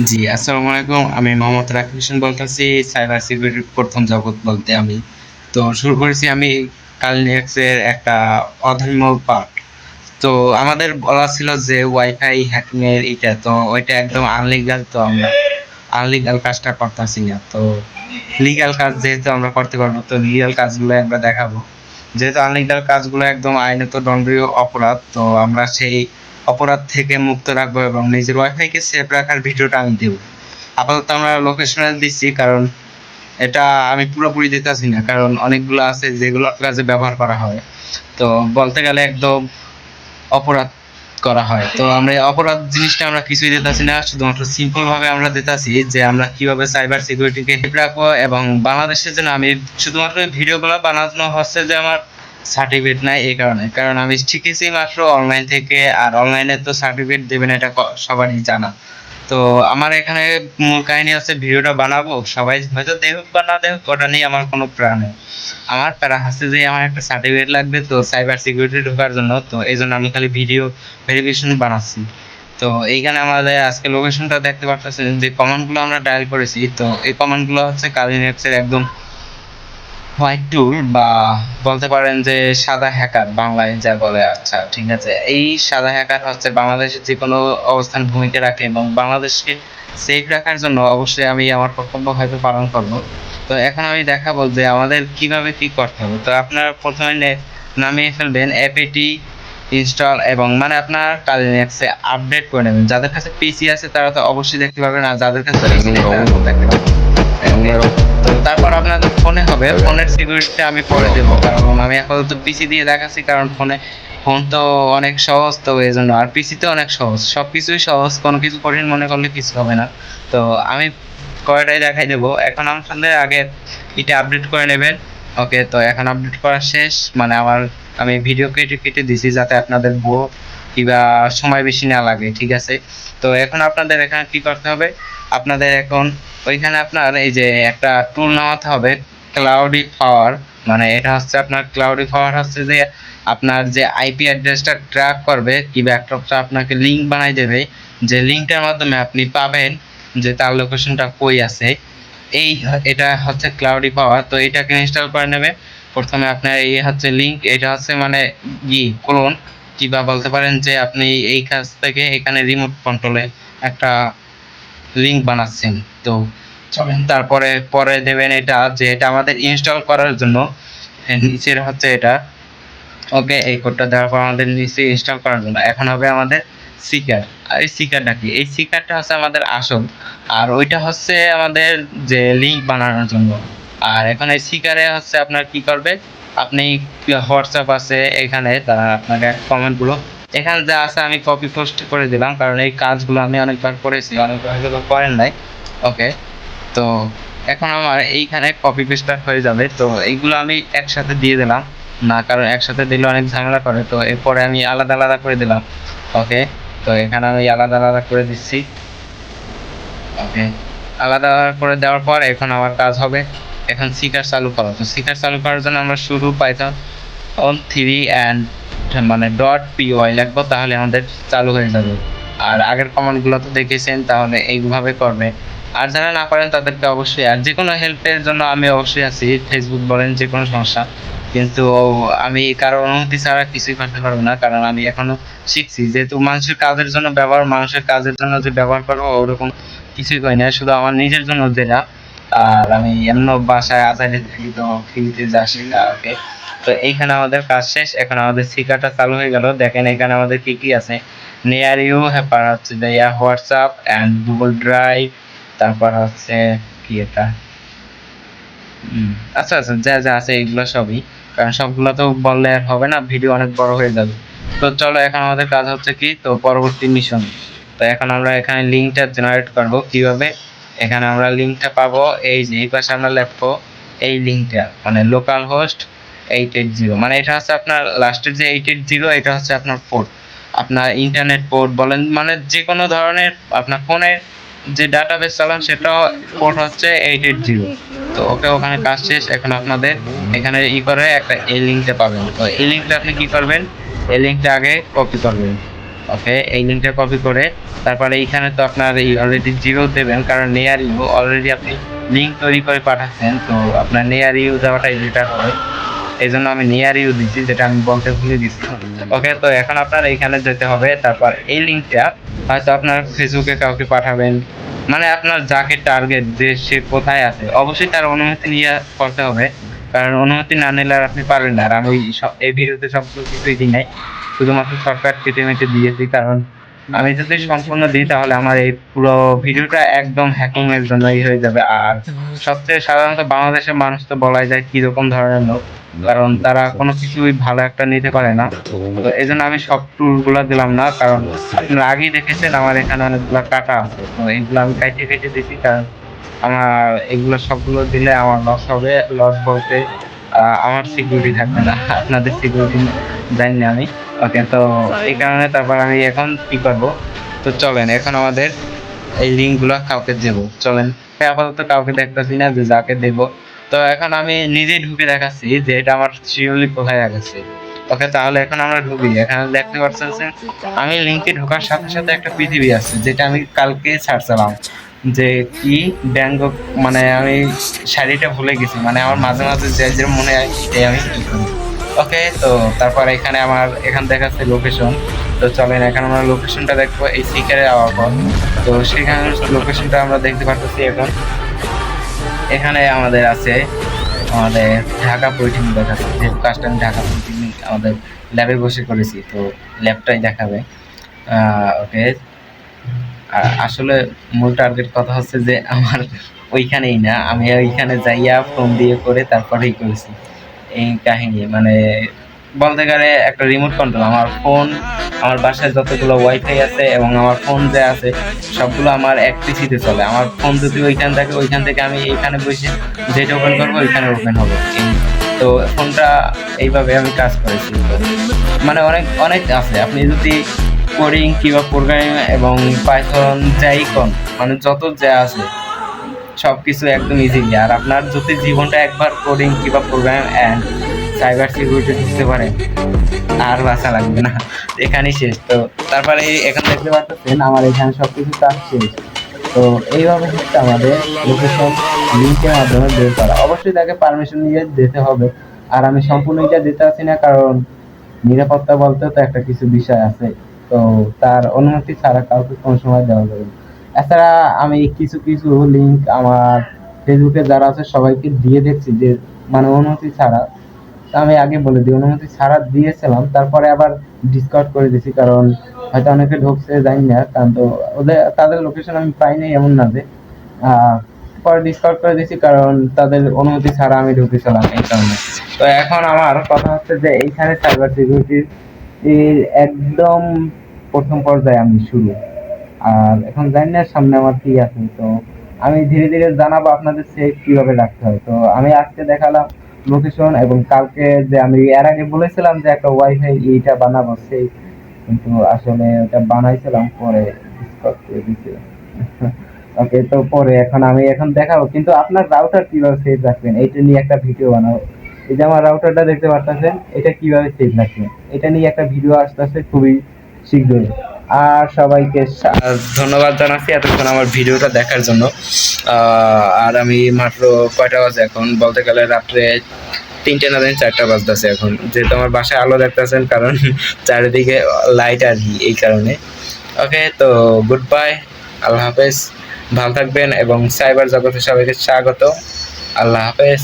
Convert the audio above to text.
জি, আসসালামু আলাইকুম। আমি মোহাম্মদ রাকিব হোসেন বলতেছি। সাইবার সিকিউরিটির ১ম জগৎ বলতে আমি। তো শুরু করেছি আমি কালিনিক্সের একটা অদম্য পাঠ। তো আমাদের বলা ছিল যে ওয়াইফাই হ্যাকিং এর এটা তো ওইটা একদম আনলিগাল, তো আমরা আনলিগাল কাজটা করতেছি না। তো লিগ্যাল কাজ যেহেতু আমরা করতে পারবো, তো লিগ্যাল কাজগুলো আমরা দেখাবো। যেহেতু আনলিগাল কাজগুলো একদম আইনত দণ্ডনীয় অপরাধ, তো আমরা সেই অপরাধ থেকে মুক্ত রাখবো এবং নিজের ওয়াইফাইকে সেভ রাখার ভিডিওটা আমি দেবো। আপাতত আমরা লোকেশনে দিচ্ছি, কারণ এটা আমি পুরোপুরি দিতেছি না, কারণ অনেকগুলো আছে যেগুলো কাজে ব্যবহার করা হয়। তো বলতে গেলে একদম অপরাধ করা হয়। তো আমরা এই অপরাধ জিনিসটা আমরা কিছুই দিতেছি না, শুধুমাত্র সিম্পল ভাবে আমরা দিতেছি যে আমরা কিভাবে সাইবার সিকিউরিটিকে ঠিক রাখবো এবং বাংলাদেশের জন্য আমি শুধুমাত্র ভিডিওগুলো বানানো হচ্ছে যে আমার সার্টিফিকেট নাই এই কারণে, কারণ আমি শিখেছি মাত্র অনলাইন থেকে, আর অনলাইনে তো সার্টিফিকেট দেবেন এটা সবারই জানা। তো আমার এখানে মূল কাহিনী হচ্ছে ভিডিওটা বানাবো, সবাই হয়তো দেখুক বা না দেখুক ওটা নিয়ে আমার কোনো প্ল্যান নেই। আমার প্যারা হচ্ছে যে আমার একটা সার্টিফিকেট লাগবে তো সাইবার সিকিউরিটি ঢোকার জন্য, তো এই জন্য আমি খালি ভিডিও ভেরিফিকেশন বানাচ্ছি। তো এইখানে আমাদের আজকে লোকেশনটা দেখতে পাচ্ছেন, যে কমান্ডগুলো আমরা ডায়াল করেছি, তো এই কমান্ডগুলো হচ্ছে কালিনেক্সের একদম হোয়াইট টুল, বা বলতে পারেন যে সাদা হ্যাকার বাংলায় যা বলে। আচ্ছা ঠিক আছে, এই সাদা হ্যাকার হচ্ছে বাংলাদেশের যে কোনো অবস্থান ভূমিকা রাখে এবং বাংলাদেশকে সেফ রাখার জন্য অবশ্যই আমি আমার কর্তব্য হয়তো পালন করব। তো এখন আমি দেখাবো যে আমাদের কিভাবে কি করতে হবে। তো আপনার প্রথমে নামিয়ে ফেলবেন অ্যাপেটি ইনস্টল, এবং মানে আপনার কালিনেক্সে আপডেট করে নেবেন। যাদের কাছে পিসি আছে তারা তো অবশ্যই দেখতে পাবেন, আর যাদের কাছে পিসি নেই তারা তো দেখতে পাবেন। তো তারপর আপনাদের ফোনে হবে, ফোনের সিকিউরিটিটা আমি পরে দেবো, কারণ আমি আপাতত পিসি দিয়ে দেখাচ্ছি, কারণ ফোন তো অনেক সহজ, তো এই জন্য। আর পিসিতে অনেক সহজ, সব কিছুই সহজ, কোনো কিছু কঠিন মনে করলে কিছু হবে না। তো আমি কয়টাই দেখাই দেবো। এখন আমাদের আগে এটা আপডেট করে নেবেন। ওকে, তো এখন আপডেট করা শেষ, মানে আমি ভিডিও কেটে কেটে দিছি যাতে আপনাদের বউ কিংবা সময় বেশি না লাগে, ঠিক আছে। তো এখন আপনাদের এখানে কি করতে হবে, আপনাদের এখন ওইখানে আপনার এই যে একটা টুল নামাতে হবে, ক্লাউডি পাওয়ার। মানে এটা হচ্ছে আপনার ক্লাউডি পাওয়ার হচ্ছে যে আপনার যে আইপি অ্যাড্রেসটা ট্র্যাক করবে, কিংবা একটা আপনাকে লিঙ্ক বানাই দেবে, যে লিঙ্কটার মাধ্যমে আপনি পাবেন যে তার লোকেশনটা কই আছে। এটা হচ্ছে ক্লাউডি পাওয়ার, তো এটাকে ইনস্টল করে নেবে। প্রথমে আপনার এই হচ্ছে লিঙ্ক, এটা হচ্ছে মানে ক্লোন, কিংবা বলতে পারেন যে আপনি এই কাজ থেকে এখানে রিমোট কন্ট্রোলে একটা লিঙ্ক বানাচ্ছেন। তো চলেন তারপরে পরে দেবেন এটা, যে এটা আমাদের ইনস্টল করার জন্য নিচের হচ্ছে এটা। ওকে, এই কোডটা দেওয়ার পর আমাদের নিচে ইনস্টল করার জন্য এখন হবে আমাদের সিকার। আর এই সিকারটা কি, এই সিকারটা হচ্ছে আমাদের আসল, আর ওইটা হচ্ছে আমাদের যে লিঙ্ক বানানোর জন্য। আর এখন এই সিকারে হচ্ছে আপনার কি করবে, আপনি হোয়াটসঅ্যাপ আছে এখানে, তারা আপনাকে কমেন্টগুলো এখানে যা আছে আমি কপি পোস্ট করে দিলাম, কারণ এই কাজগুলো আমি অনেকবার করেছি, অনেকবার হয়তো করেন নাই। ওকে, তো এখন আমার এইখানে কপি পেস্টটা হয়ে যাবে, তো এইগুলো আমি একসাথে দিয়ে দিলাম না, কারণ একসাথে দিলে অনেক ঝামেলা করে, তো এরপরে আমি আলাদা আলাদা করে দিলাম। ওকে, তো এখানে আমি আলাদা আলাদা করে দিচ্ছি। ওকে, আলাদা আলাদা করে দেওয়ার পর এখন আমার কাজ হবে এখন সিকার চালু করা। তো সিকার চালু করার জন্য আমরা শুধু পাইথন অন থ্রি অ্যান্ড মানে ডট পিওয়াই লিখবো, তাহলে আমাদের চালু হয়ে যাবে। আর আগের কমান্ডগুলো তো দেখেছেন, তাহলে এইভাবে করবে। আর যারা না পারেন তাদেরকে অবশ্যই, আর যে কোনো হেল্পের জন্য আমি অবশ্যই আছি, ফেসবুক বলেন যে কোনো সমস্যা। কিন্তু আমি কারো অনুমতি ছাড়া কিছুই করতে পারবো না, কারণ আমি এখনো শিখছি, যেহেতু মানুষের কাজের জন্য ব্যবহার, মানুষের কাজের জন্য যে ব্যবহার করবো ওরকম কিছুই করি না, শুধু আমার নিজের জন্য যেটা। আর আমি এমন বাসায় আজাইরে থাকি, তো ফ্রিতে যাচ্ছি না। ওকে, তো এইখানে আমাদের কাজ শেষ, এখন আমাদের সিকারটা চালু হয়ে গেল। দেখেন এখানে আমাদের কি কি আছে, নিয়ার ইউ, হ্যাপার হচ্ছে যে হোয়াটসঅ্যাপ অ্যান্ড গুগল ড্রাইভ, তারপর হচ্ছে কি এটা, আচ্ছা আচ্ছা, যা যা আছে এগুলো সবই, কারণ সবগুলো তো বললে আর হবে না, ভিডিও অনেক বড় হয়ে যাবে। তো চলো এখন আমাদের কাজ হচ্ছে কি, তো পরবর্তী মিশন। তো এখন আমরা এখানে লিঙ্কটা জেনারেট করব কিভাবে। এখানে আমরা লিঙ্কটা পাবো, এই যে এই পাশে আমরা লিখবো এই লিঙ্কটা, মানে লোকাল হোস্ট 880, মানে এটা হচ্ছে আপনার লাস্টের যে 880, এটা হচ্ছে আপনার পোর্ট, আপনার ইন্টারনেট পোর্ট বলেন, মানে যে কোনো ধরনের আপনার ফোনের যে ডাটাবেস চালান সেটাও পোর্ট হচ্ছে 880। তো ওকে, ওখানে কাজ শেষ। এখন আপনাদের এখানে করে একটা এই লিঙ্কটা পাবেন, তো এই লিঙ্কটা আপনি কি করবেন, এই লিঙ্কটা আগে কপি করবেন। ওকে, এই লিঙ্কটা কপি করে তারপরে এইখানে তো আপনার এই অলরেডি জিরো দেবেন, কারণ নেয়ার ইউ অলরেডি আপনি লিঙ্ক তৈরি করে পাঠাচ্ছেন, তো আপনার নেয়ার ইউ দেওয়াটাই বেটার হবে। এই জন্য আমি নিয়ার ইউ দিচ্ছি, যেটা আমি বলতে ভুলে দিচ্ছি। ওকে, তো এখন আপনার এইখানে যেতে হবে, তারপর এই লিঙ্কটা হয়তো আপনার ফেসবুকে কাউকে পাঠাবেন, মানে আপনার যাকে টার্গেট, যে সে কোথায় আছে, অবশ্যই তার অনুমতি নিয়ে করতে হবে, কারণ অনুমতি না নিলে আর আপনি পারবেন না। আর আমি এই ভিডিওতে সব কিছুই দিই নাই, শুধুমাত্র শর্টকাট কেটে মেটে দিয়েছি, কারণ আমি যদি সম্পূর্ণ দিই তাহলে আমার এই পুরো ভিডিওটা একদম হ্যাকিং এর জন্যই হয়ে যাবে। আর সবচেয়ে সাধারণত বাংলাদেশের মানুষ তো বলাই যায় কিরকম ধরনের লোক, কারণ তারা কোনো কিছুই ভালো একটা নিতে পারে না। তো এই জন্য আমি সব টুলগুলো দিলাম না, কারণ আপনারা আগেই দেখেছেন আমার এখানে অনেকগুলো কাটা আছে, তো এইগুলো আমি কাইটে কেটে দিচ্ছি, কারণ আমার এগুলো সবগুলো দিলে আমার লস হবে। লস বলতে আমার সিকিউরিটি থাকবে না, আপনাদের সিকিউরিটি জানি না আমি। ওকে, তো এই কারণে তারপর আমি এখন কি করব, তো চলেন এখন আমাদের এই লিঙ্কগুলো কাউকে দেবো, চলেন। আপাতত কাউকে দেখতেছি না যে যাকে দেবো, তো এখন আমি নিজেই ঢুকে দেখাচ্ছি যে এটা আমার শিওরলি কোথায় গেছে। ওকে, তাহলে এখন আমরা ঢুকি। এখানে দেখতে পাচ্ছেন যে আমি লিঙ্কে ঢোকার সাথে সাথে একটা পৃথিবী আছে, যেটা আমি কালকে ছাড়ছিলাম, যে কি ব্যঙ্গ, মানে আমি শাড়িটা ভুলে গেছি, মানে আমার মাঝে মাঝে যে যে মনে হয় সেটাই আমি কি করি। ওকে, তো তারপর এখানে আমার এখান দেখাচ্ছে লোকেশন, তো চলেন এখন আমরা লোকেশনটা দেখবো এই শিকারে যাওয়ার পর। তো সেখানে লোকেশনটা আমরা দেখতে পাচ্ছি এখন। এখানে আমাদের আছে আমাদের ঢাকা পলিটেকনিক দেখাচ্ছে, যেহেতু কাজটা আমি ঢাকা পলিটেকনিক আমাদের ল্যাবে বসে করেছি, তো ল্যাবটাই দেখাবে। ওকে, আসলে মূল টার্গেট কথা হচ্ছে যে আমার ওইখানেই না, আমি ওইখানে যাইয়া ফোন দিয়ে করে তারপরেই করেছি এই কাহিনী। মানে বলতে গেলে একটা রিমোট কন্ট্রোল, আমার ফোন, আমার বাসায় যতগুলো ওয়াইফাই আছে এবং আমার ফোন যে আছে সবগুলো আমার এক পিসিতে চলে। আমার ফোন যদি ওইখান থাকে, ওইখান থেকে আমি এইখানে বসে যেটা ওপেন করবো ওইখানে ওপেন হবে। তো ফোনটা এইভাবে আমি কাজ করেছি। মানে অনেক অনেক আছে, আপনি যদি কোডিং কিংবা প্রোগ্রামিং এবং পাইথন যাই কোন, মানে যত যা আছে সবকিছু একদম ইজিলি। আর আপনার যদি জীবনটা একবার কোডিং কিংবা প্রোগ্রামিং অ্যান্ড সাইবার সিকিউরিটি বুঝতে পারেন, আর বাঁচা লাগবে না, এখানেই শেষ। তো তারপরে এখন দেখতে পাচ্ছেন আমার এখানে সবকিছু কাজ শেষ। তো এইভাবে হচ্ছে আমাদের লোকেশন লিঙ্কের মাধ্যমে বের করা। অবশ্যই তাকে পারমিশন নিয়ে যেতে হবে, আর আমি সম্পূর্ণ এটা দিতে পারছি না, কারণ নিরাপত্তা বলতে তো একটা কিছু বিষয় আছে, তো তার অনুমতি ছাড়া কাউকে কোনো সময় দেওয়া যাবে না। এছাড়া আমি কিছু কিছু লিঙ্ক আমার ফেসবুকে যারা আছে সবাইকে দিয়ে দেখছি, যে মানে অনুমতি ছাড়া। আমি আগে বলে দিই, অনুমতি ছাড়া দিয়েছিলাম, তারপরে আবার ডিসকার্ড করে দিয়েছি, কারণ হয়তো অনেকে ঢুকছে জানি না, কারণ তো ওদের তাদের লোকেশন আমি পাই নাই এমন না যে, পরে ডিসকার্ড করে দিয়েছি, কারণ তাদের অনুমতি ছাড়া আমি ঢুকেছিলাম এই কারণে। তো এখন আমার কথা হচ্ছে যে এইখানে সাইবার সিকিউরিটির একদম প্রথম পর্যায়ে আমি শুরু, আর এখন জানি না সামনে আমার কি আছে। তো আমি ধীরে ধীরে জানাবো আপনাদের সেভ কিভাবে রাখতে হয়। তো আমি আজকে দেখালাম লোকেশন, এবং কালকে যে আমি এর আগে বলেছিলাম যে একটা ওয়াইফাই এইটা বানাবো, সেই কিন্তু আসলে ওটা বানাইছিলাম পরে ডিসকাস করে দিছি। ওকে, তো পরে এখন আমি এখন দেখাবো, কিন্তু আপনার রাউটার কিভাবে সেভ রাখবেন এটা নিয়ে একটা ভিডিও বানাবো। এই যে আমার রাউটারটা দেখতে পাচ্ছেন, এটা কিভাবে সেভ রাখবেন এটা নিয়ে একটা ভিডিও আসতেছে খুবই শীঘ্রই। আর সবাইকে ধন্যবাদ জানাচ্ছি এতক্ষণ আমার ভিডিওটা দেখার জন্য। আর আমি মাত্র কয়টা বাজে এখন, বলতে গেলে রাত্রে 3টে না 4টা বাজতেছে এখন, যেহেতু আমার বাসায় আলো দেখতেছেন, কারণ চারিদিকে লাইট আর কি, এই কারণে। ওকে, তো গুড বাই, আল্লাহ হাফেজ, ভালো থাকবেন, এবং সাইবার জগতে সবাইকে স্বাগত। আল্লাহ হাফেজ।